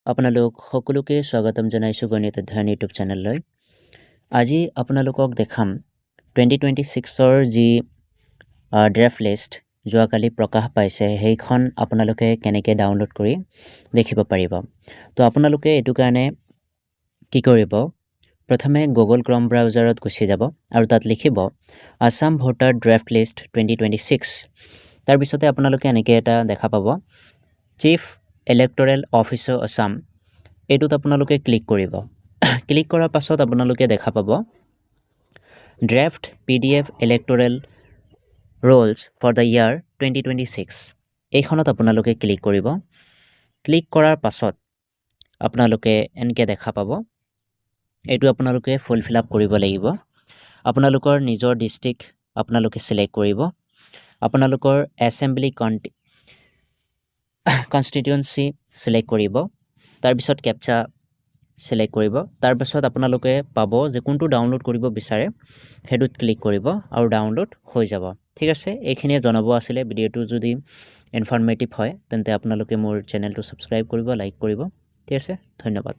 আপোনালোক সকলোকে স্বাগতম জনাইছোঁ গণিত অধ্যয়ন ইউটিউব চেনেললৈ। আজি আপোনালোকক দেখাম 2026ৰ যি ড্ৰাফ্ট লিষ্ট যোৱাকালি প্ৰকাশ পাইছে সেইখন আপোনালোকে কেনেকৈ ডাউনলোড কৰি দেখিব পাৰিব। তো আপোনালোকে এইটো কাৰণে কি কৰিব, প্ৰথমে গুগল ক্ৰম ব্ৰাউজাৰত গুচি যাব আৰু তাত লিখিব আছাম ভোটাৰ ড্ৰাফ্ট লিষ্ট 2026। তাৰপিছতে আপোনালোকে এনেকৈ এটা দেখা পাব চিফ ইলেক্টৰেল অফিচাৰ আছাম, এইটোত আপোনালোকে ক্লিক কৰিব। ক্লিক কৰাৰ পাছত আপোনালোকে দেখা পাব draft PDF electoral rolls for the year 2026। এইখনত আপোনালোকে ক্লিক কৰিব। ক্লিক কৰাৰ পাছত আপোনালোকে এনেকৈ দেখা পাব, এইটো আপোনালোকে ফুলফিল আপ কৰিব লাগিব। আপোনালোকৰ নিজৰ ডিষ্ট্ৰিক্ট আপোনালোকে ছিলেক্ট কৰিব। আপোনালোকৰ এছেম্বলি কনষ্টিটুৱেঞ্চি ছিলেক্ট কৰিব। তাৰপিছত কেপচা ছিলেক্ট কৰিব। তাৰপিছত আপোনালোকে পাব যে কোনটো ডাউনলোড কৰিব বিচাৰে, সেইটোত ক্লিক কৰিব আৰু ডাউনলোড হৈ যাব। ঠিক আছে, এইখিনিয়ে জনাব আছিলে। ভিডিঅ'টো যদি ইনফৰ্মেটিভ হয় তেন্তে আপোনালোকে মোৰ চেনেলটো ছাবস্ক্ৰাইব কৰিব, লাইক কৰিব। ঠিক আছে, ধন্যবাদ।